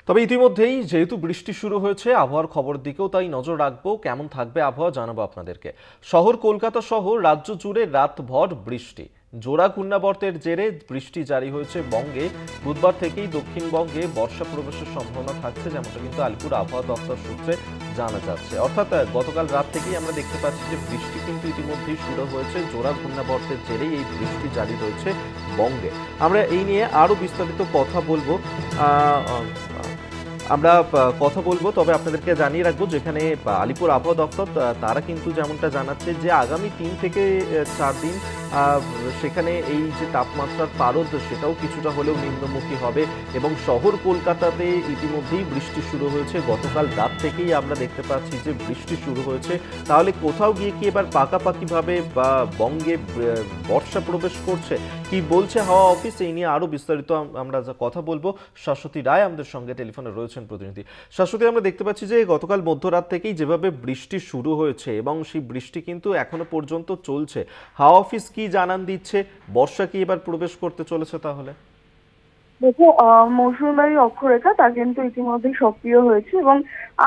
তবে ইতিমধ্যেই যেহেতু বৃষ্টি শুরু হয়েছে, আবহাওয়ার খবরের দিকেও তাই নজর রাখবো। কেমন থাকবে আবহাওয়া জানাবো আপনাদেরকে। শহর কলকাতা সহ রাজ্য জুড়ে রাতভর বৃষ্টি। জোড়া ঘূর্ণাবর্তের জেরে বৃষ্টি জারি হয়েছে বঙ্গে। বুধবার থেকেই দক্ষিণবঙ্গে বর্ষা প্রবেশের সম্ভাবনা থাকছে, যেমনটা কিন্তু আলিপুর আবহাওয়া দপ্তর সূত্রে জানা যাচ্ছে। অর্থাৎ গতকাল রাত থেকেই আমরা দেখতে পাচ্ছি যে বৃষ্টি কিন্তু ইতিমধ্যেই শুরু হয়েছে। জোড়া ঘূর্ণাবর্তের জেরেই এই বৃষ্টি জারি রয়েছে বঙ্গে। আমরা এই নিয়ে আরো বিস্তারিত কথা বলবো। তবে আপনাদেরকে জানিয়ে রাখবো, যেখানে আলিপুর আবহাওয়া দপ্তর তারা কিন্তু যেমনটা জানাচ্ছে যে আগামী 3 থেকে 4 দিন সেখানে এই যে তাপমাত্রার পারদ সেটাও কিছুটা হলেও নিম্নমুখী হবে এবং শহর কলকাতাতে ইতিমধ্যেই বৃষ্টি শুরু হয়েছে। গতকাল রাত থেকেই আমরা দেখতে পাচ্ছি যে বৃষ্টি শুরু হয়েছে। তাহলে কোথাও গিয়ে কি এবার পাকাপাকিভাবে বঙ্গে বর্ষা প্রবেশ করছে, কি বলছে হাওয়া অফিস, এই নিয়ে আরো বিস্তারিত আমরা কথা বলবো। শাশ্বতী রায় আমাদের সঙ্গে টেলিফোনে রয়েছেন প্রতিনিধি। শাশ্বতী, আমরা দেখতে পাচ্ছি যে গতকাল মধ্যরাত থেকেই যেভাবে বৃষ্টি শুরু হয়েছে এবং সেই বৃষ্টি কিন্তু এখনো পর্যন্ত চলছে, হাওয়া অফিস কি জানান দিচ্ছে? বর্ষা কি এবার প্রবেশ করতে চলেছে? তাহলে দেখো, মৌসুমী অক্ষরেখা তা কিন্তু ইতিমধ্যেই সক্রিয় হয়েছে এবং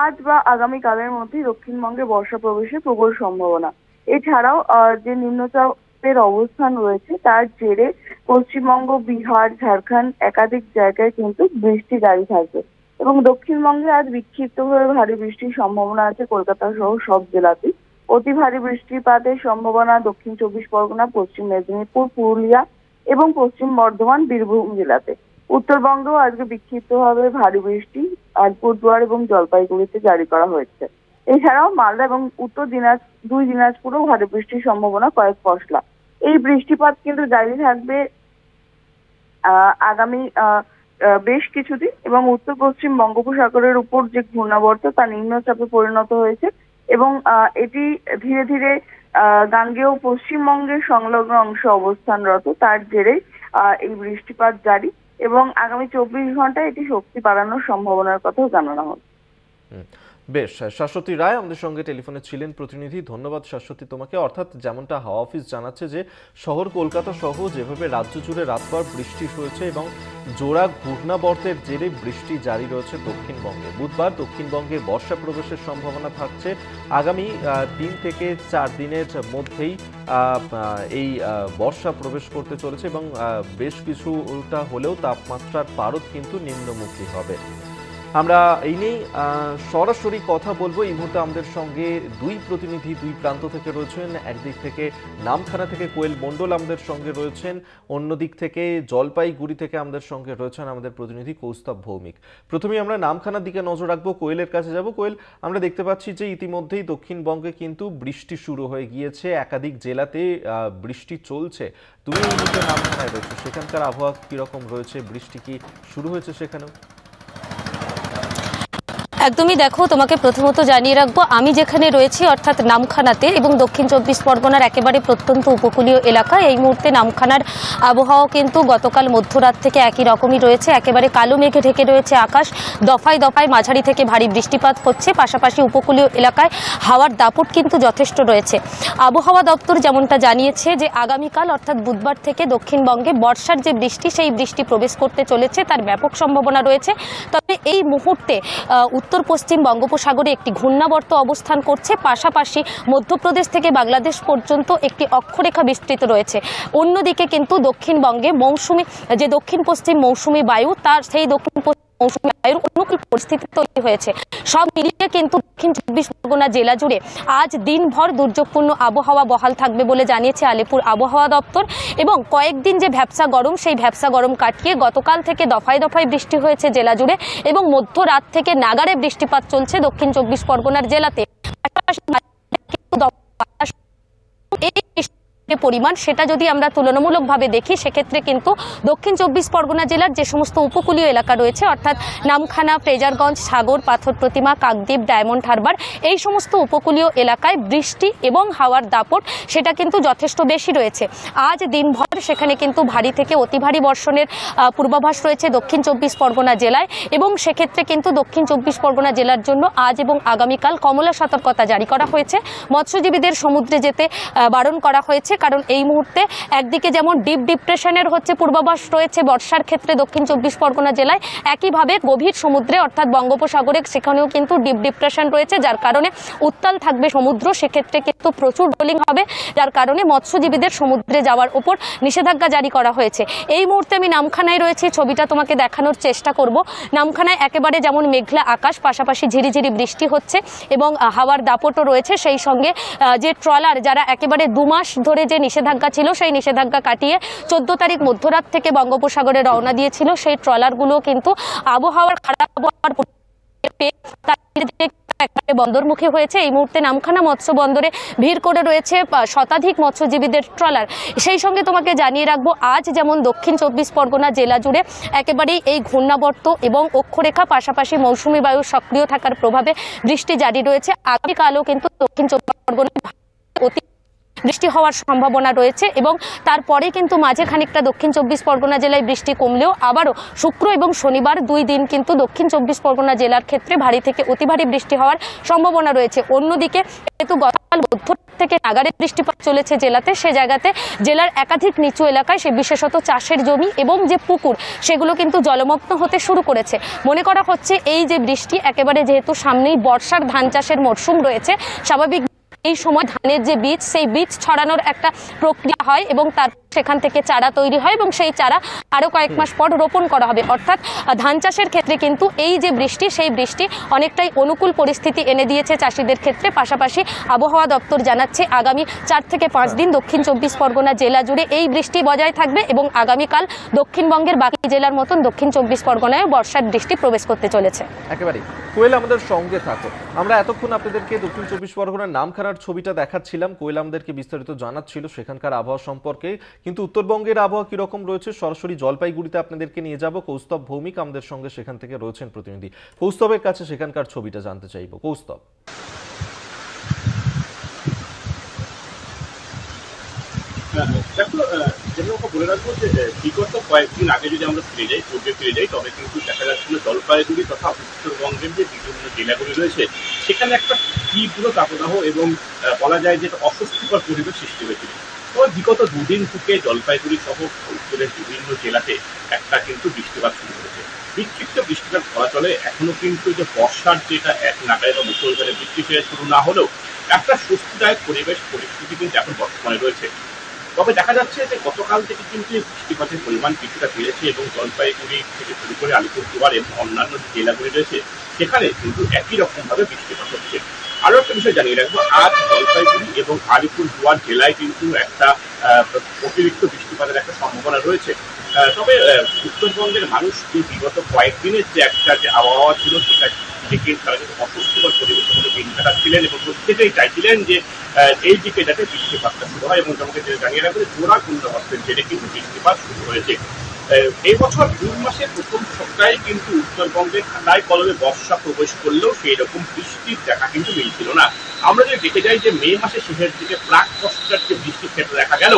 আজ বা আগামীকালের মধ্যেই দক্ষিণবঙ্গে বর্ষা প্রবেশের প্রবল সম্ভাবনা। এছাড়াও যে নিম্নচাপের অবস্থান রয়েছে তার জেরে পশ্চিমবঙ্গ, বিহার, ঝাড়খণ্ড একাধিক জায়গায় কিন্তু বৃষ্টি জারি থাকবে এবং দক্ষিণবঙ্গে আজ বিক্ষিপ্তভাবে ভারী বৃষ্টির সম্ভাবনা আছে কলকাতা সহ সব জেলাতেই। অতি ভারী বৃষ্টিপাতের সম্ভাবনা দক্ষিণ 24 পরগনা, পশ্চিম মেদিনীপুর, পুরুলিয়া এবং পশ্চিম বর্ধমান, বীরভূম জেলাতে। উত্তরবঙ্গেও আজকে বিক্ষিপ্তভাবে ভারী বৃষ্টি আলিপুরদুয়ার এবং জলপাইগুড়িতে জারি করা হয়েছে। এছাড়াও মালদা এবং উত্তর দুই দিনাজপুরেও ভারী বৃষ্টির সম্ভাবনা কয়েক পশলা। এই বৃষ্টিপাত কিন্তু জারি থাকবে আগামী বেশ কিছুদিন এবং উত্তর পশ্চিম বঙ্গোপসাগরের উপর যে ঘূর্ণাবর্ত তা নিম্নচাপে পরিণত হয়েছে এবং এটি ধীরে ধীরে গাঙ্গেয় পশ্চিমবঙ্গের সংলগ্ন অংশে অবস্থানরত। তার জেরে এই বৃষ্টিপাত জারি এবং আগামী 24 ঘন্টায় এটি শক্তি বাড়ানোর সম্ভাবনার কথাও জানানো হচ্ছে। বেশ, শাশ্বতী রায় আমাদের সঙ্গে টেলিফোনে ছিলেন প্রতিনিধি। ধন্যবাদ শাশ্বতী তোমাকে। অর্থাৎ যেমনটা হাওয়া অফিস জানাচ্ছে যে শহর কলকাতা সহ যেভাবে রাজ্য জুড়ে রাতভর বৃষ্টি হয়েছে এবং জোড়া ঘূর্ণাবর্তের জেরে বৃষ্টি জারি রয়েছে দক্ষিণবঙ্গে। বুধবার দক্ষিণবঙ্গে বর্ষা প্রবেশের সম্ভাবনা থাকছে। আগামী 3 থেকে 4 দিনের মধ্যেই এই বর্ষা প্রবেশ করতে চলেছে এবং বেশ কিছুটা হলেও তাপমাত্রার পারদ কিন্তু নিম্নমুখী হবে। আমরা এই নিয়েই সরাসরি কথা বলবো। এই মুহূর্তে আমাদের সঙ্গে দুই প্রতিনিধি দুই প্রান্ত থেকে রয়েছেন। একদিক থেকে নামখানা থেকে কোয়েল মণ্ডল আমাদের সঙ্গে রয়েছেন, অন্যদিক থেকে জলপাইগুড়ি থেকে আমাদের সঙ্গে রয়েছেন আমাদের প্রতিনিধি কৌস্তব ভৌমিক। প্রথমেই আমরা নামখানার দিকে নজর রাখবো, কোয়েলের কাছে যাব। কোয়েল, আমরা দেখতে পাচ্ছি যে ইতিমধ্যেই দক্ষিণবঙ্গে কিন্তু বৃষ্টি শুরু হয়ে গিয়েছে, একাধিক জেলাতে বৃষ্টি চলছে। তুমি এই মুহূর্তে নামখানায় রয়েছে, সেখানকার আবহাওয়া কিরকম রয়েছে? বৃষ্টি কি শুরু হয়েছে সেখানেও? একদমই, দেখো, তোমাকে প্রথমত জানিয়ে রাখবো আমি যেখানে রয়েছি অর্থাৎ নামখানাতে এবং দক্ষিণ 24 পরগনার একেবারে প্রত্যন্ত উপকূলীয় এলাকা। এই মুহূর্তে নামখানার আবহাওয়া কিন্তু গতকাল মধ্যরাত থেকে একই রকমই রয়েছে। একেবারে কালো মেঘে ঢেকে রয়েছে আকাশ, দফায় দফায় মাঝারি থেকে ভারী বৃষ্টিপাত হচ্ছে। পাশাপাশি উপকূলীয় এলাকায় হাওয়ার দাপট কিন্তু যথেষ্ট রয়েছে। আবহাওয়া দপ্তর যেমনটা জানিয়েছে যে আগামীকাল অর্থাৎ বুধবার থেকে দক্ষিণবঙ্গে বর্ষার যে বৃষ্টি সেই বৃষ্টি প্রবেশ করতে চলেছে, তার ব্যাপক সম্ভাবনা রয়েছে। তবে এই মুহূর্তে উত্তর পশ্চিম বঙ্গোপসাগরে একটি ঘূর্ণাবর্ত অবস্থান করছে। পাশাপাশি মধ্যপ্রদেশ থেকে বাংলাদেশ পর্যন্ত একটি অক্ষরেখা বিস্তৃত রয়েছে। অন্যদিকে কিন্তু দক্ষিণবঙ্গে দক্ষিণ পশ্চিম মৌসুমী বায়ু, তার সেই দক্ষিণ পশ্চিম মৌসুমী বায়ুর অনুকূল পরিস্থিতি তৈরি হয়েছে। সব মিলিয়ে কিন্তু দক্ষিণ 24 পরগনা জেলা জুড়ে আজ দিনভর দুর্যোগপূর্ণ আবহাওয়া বহাল থাকবে বলে জানিয়েছে আলিপুর আবহাওয়া দপ্তর। এবং কয়েকদিন যে ভ্যাপসা গরম, সেই ভ্যাপসা গরম কাটিয়ে গতকাল থেকে দফায় দফায় বৃষ্টি হয়েছে জেলা জুড়ে এবং মধ্যরাত থেকে নাগাড়ে বৃষ্টিপাত চলছে দক্ষিণ 24 পরগনার জেলাতে। পরিমাণ সেটা যদি আমরা তুলনামূলকভাবে দেখি, সেক্ষেত্রে কিন্তু দক্ষিণ 24 পরগনা জেলার যে সমস্ত উপকূলীয় এলাকা রয়েছে অর্থাৎ নামখানা, ফ্রেজারগঞ্জ, সাগর, পাথর প্রতিমা, কাকদ্বীপ, ডায়মন্ড হারবার, এই সমস্ত উপকূলীয় এলাকায় বৃষ্টি এবং হাওয়ার দাপট সেটা কিন্তু যথেষ্ট বেশি রয়েছে। আজ দিনভর সেখানে কিন্তু ভারী থেকে অতি ভারী বর্ষণের পূর্বাভাস রয়েছে দক্ষিণ 24 পরগনা জেলায় এবং সেক্ষেত্রে কিন্তু দক্ষিণ 24 পরগনা জেলার জন্য আজ এবং আগামীকাল কমলা সতর্কতা জারি করা হয়েছে। মৎস্যজীবীদের সমুদ্রে যেতে বারণ করা হয়েছে, কারণ এই মুহূর্তে একদিকে যেমন ডিপ ডিপ্রেশনের পূর্বাভাস রয়েছে বর্ষার ক্ষেত্রে দক্ষিণ চব্বিশ পরগনা জেলায়, একইভাবে গভীর সমুদ্রে অর্থাৎ বঙ্গোপসাগরে সেখানেও কিন্তু ডিপ ডিপ্রেশন রয়েছে, যার কারণে উত্তাল থাকবে সমুদ্র। সেক্ষেত্রে কিন্তু প্রচুর রোলিং হবে, যার কারণে মৎস্যজীবীদের সমুদ্রে যাওয়ার উপর নিষেধাজ্ঞা জারি করা হয়েছে। এই মুহূর্তে আমি নামখানায় রয়েছি, ছবিটা তোমাকে দেখানোর চেষ্টা করব। নামখানায় একেবারে যেমন মেঘলা আকাশ, পাশাপাশি ঝিরিঝিরি বৃষ্টি হচ্ছে এবং হাওয়ার দাপটও রয়েছে। সেই সঙ্গে যে ট্রলার যারা একেবারে 2 মাস ধরে যে নিষেধাজ্ঞা ছিল সেই নিষেধাজ্ঞা কাটিয়ে 14 তারিখ মধ্যরাত থেকে বঙ্গোপসাগরে রওনা দিয়েছিল, সেই ট্রলারগুলো কিন্তু আবহাওয়ার খারাপ আবহাওয়ার বন্দরমুখী হয়েছে। এই মুহূর্তে নামখানা মৎস্য বন্দরে ভিড় করে রয়েছে শতাধিক মৎস্যজীবীদের ট্রলার। সেই সঙ্গে তোমাকে জানিয়ে রাখবো, আজ যেমন দক্ষিণ চব্বিশ পরগনা জেলা জুড়ে একেবারেই এই ঘূর্ণাবর্ত এবং অক্ষরেখা পাশাপাশি মৌসুমী বায়ু সক্রিয় থাকার প্রভাবে বৃষ্টি জারি রয়েছে। আগামীকালও কিন্তু দক্ষিণ চব্বিশ পরগনা অতি বৃষ্টি হওয়ার সম্ভাবনা রয়েছে এবং তারপরে কিন্তু মাঝে খানিকটা দক্ষিণ চব্বিশ পরগনা জেলায় বৃষ্টি কমলেও আবারও শুক্র এবং শনিবার 2 দিন কিন্তু দক্ষিণ চব্বিশ পরগনা জেলার ক্ষেত্রে ভারী থেকে অতি ভারী বৃষ্টি হওয়ার সম্ভাবনা রয়েছে। অন্যদিকে যেহেতু গতকাল মধ্য থেকে নাগারে বৃষ্টিপাত চলেছে জেলাতে, সে জায়গাতে জেলার একাধিক নিচু এলাকায় সে বিশেষত চাষের জমি এবং যে পুকুর সেগুলো কিন্তু জলমগ্ন হতে শুরু করেছে। মনে করা হচ্ছে এই যে বৃষ্টি একেবারে যেহেতু সামনেই বর্ষার ধান চাষের মরশুম রয়েছে, স্বাভাবিক এই সময় ধানের যে বীজ সেই বীজ ছড়ানোর একটা প্রক্রিয়া হয় এবং তারপর সেখান থেকে চারা তৈরি হয় এবং সেই চারা আরও কয়েক মাস পর রোপণ করা হবে। অর্থাৎ ধান চাষের ক্ষেত্রে কিন্তু এই যে বৃষ্টি সেই বৃষ্টি অনেকটাই অনুকূল পরিস্থিতি এনে দিয়েছে চাষিদের ক্ষেত্রে। পাশাপাশি আবহাওয়া দপ্তর জানাচ্ছে আগামী 4 থেকে 5 দিন দক্ষিণ চব্বিশ পরগনা জেলা জুড়ে এই বৃষ্টি বজায় থাকবে এবং আগামীকাল দক্ষিণবঙ্গের বাকি জেলার মতন দক্ষিণ চব্বিশ পরগনায় বর্ষার বৃষ্টি প্রবেশ করতে চলেছে। একেবারে কোয়েল আমাদের সঙ্গে থাকো। আমরা এতক্ষণ আপনাদেরকে দক্ষিণ চব্বিশ পরগনার নামখানার ছবিটা দেখাচ্ছিলাম, কোয়েল আমাদেরকে বিস্তারিত জানাচ্ছিল সেখানকার আবহাওয়া সম্পর্কে, কিন্তু উত্তরবঙ্গের আবহাওয়া কিরকম রয়েছে সরাসরি জলপাইগুড়িতে আপনাদেরকে নিয়ে যাব। কৌস্তব ভৌমিক আমাদের সঙ্গে সেখান থেকে রয়েছেন প্রতিনিধি। কৌস্তবের কাছে সেখানকার ছবিটা জানতে চাইব। কৌস্তব, দেখো বলে রাখবো যে বিগত কয়েকদিন আগে যদি আমরা পূর্বে ফিরে যাই তবে কিন্তু দেখা যাচ্ছিল জলপাইগুড়ি তথা উত্তরবঙ্গের যে বিভিন্ন জেলাগুলি রয়েছে সেখানে একটা তীব্র তাপদাহ এবং বলা যায় যে অস্বস্তিকর পরিবেশ সৃষ্টি হয়েছিল। তবে বিগত 2 দিন থেকে জলপাইগুড়ি সহ উত্তরের বিভিন্ন জেলাতে একটা কিন্তু বৃষ্টিপাত শুরু হয়েছে। বিক্ষিপ্ত বৃষ্টিপাত ফলাচলে এখনো কিন্তু যে বর্ষার যেটা এক নাগায় বা মুষলধারে বৃষ্টি শুরু না হলেও একটা স্বস্তিদায়ক পরিস্থিতি কিন্তু এখন বর্তমানে রয়েছে। তবে দেখা যাচ্ছে যে গতকাল থেকে কিন্তু বৃষ্টিপাতের পরিমাণ কিছুটা বেড়েছে এবং জলপাইগুড়ি থেকে শুরু করে আলিপুরদুয়ার এবং অন্যান্য জেলাগুলি রয়েছে সেখানে কিন্তু একই রকমভাবে বৃষ্টিপাত হচ্ছে। আরও একটা বিষয় জানিয়ে রাখবো, আজ জলপাইগুড়ি এবং আলিপুরদুয়ার জেলায় কিন্তু একটা অতিরিক্ত বৃষ্টিপাতের একটা সম্ভাবনা রয়েছে। তবে উত্তরবঙ্গের মানুষ বিগত কয়েকদিনের যে একটা যে আবহাওয়া ছিল সেটা থেকে তারা কিন্তু অস্বস্তিকর পরিবেশের মধ্যে দিন কাটাচ্ছিলেন এবং প্রত্যেকেই চাইছিলেন যে এই দিকে যাতে বৃষ্টিপাতটা শুরু হয় এবং তোমাকে জানিয়ে রাখবে জোড়া ঘূর্ণাবর্তের জেরে কিন্তু বৃষ্টিপাত শুরু হয়েছে। এই বছর জুন মাসের প্রথম সপ্তাহে কিন্তু উত্তরবঙ্গে খাতায় কলমে বর্ষা প্রবেশ করলেও সেই রকম বৃষ্টির দেখা কিন্তু মিলছিল না। আমরা যদি দেখে যাই যে মে মাসের শেষের দিকে প্রাক বর্ষার যে বৃষ্টির ক্ষেত্রে দেখা গেল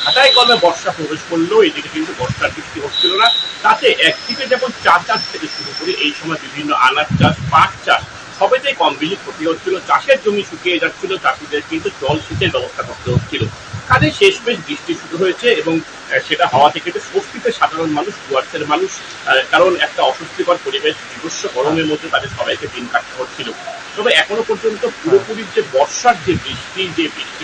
খাতায় কলমে বর্ষা প্রবেশ করলেও এদিকে কিন্তু বর্ষার বৃষ্টি হচ্ছিল না। তাতে একদিকে যেমন চা চাষ থেকে শুরু করে এই সময় বিভিন্ন আনাজ চাষ, পাট চাষ সবেতেই কম বেশি ক্ষতি হচ্ছিল। চাষের জমি শুকিয়ে যাচ্ছিল, চাষিদের কিন্তু জল সেচের ব্যবস্থা করতে হচ্ছিল। কাজে শেষমেশ বৃষ্টি শুরু হয়েছে এবং সেটা হওয়া থেকে স্বস্তিতে সাধারণ মানুষ, ডুয়ার্সের মানুষ, কারণ একটা অস্বস্তিকর পরিবেশ বিভৎস গরমের মধ্যে তাদের সবাইকে দিন কাটতে হচ্ছিল। তবে এখনো পর্যন্ত পুরোপুরি যে বর্ষার যে বৃষ্টি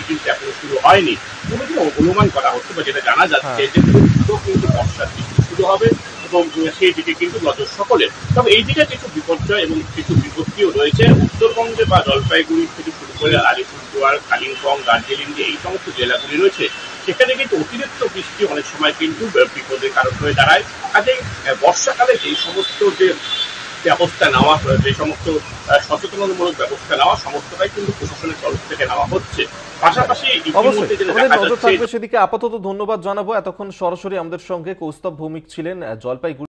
কিন্তু এখনো শুরু হয়নি। কোনো অনুমান করা হচ্ছে বা যেটা জানা যাচ্ছে যে খুব কিন্তু বর্ষার বৃষ্টি শুরু হবে এবং সেই দিকে কিন্তু নজর সকলের। তবে এই দিকে কিছু বিপর্যয় এবং কিছু বিপত্তিও রয়েছে। উত্তরবঙ্গে বা জলপাইগুড়ি থেকে শুরু করে আলিপুরদুয়ার, কালিম্পং, দার্জিলিং যে এই সমস্ত জেলাগুলি রয়েছে সেখানে কিন্তু অতিরিক্ত বৃষ্টি অনেক সময় কিন্তু বিপদের কারণ হয়ে দাঁড়ায়। কাজে বর্ষাকালে যেই সমস্ত যে ব্যবস্থা নেওয়া, যে সমস্ত সচেতনতামূলক ব্যবস্থা নেওয়া সমস্তটাই কিন্তু প্রশাসনের তরফ থেকে নেওয়া হচ্ছে। পাশাপাশি সেদিকে আপাতত ধন্যবাদ জানাবো। এতক্ষণ সরাসরি আমাদের সঙ্গে কৌস্তব ভৌমিক ছিলেন জলপাইগুড়ি।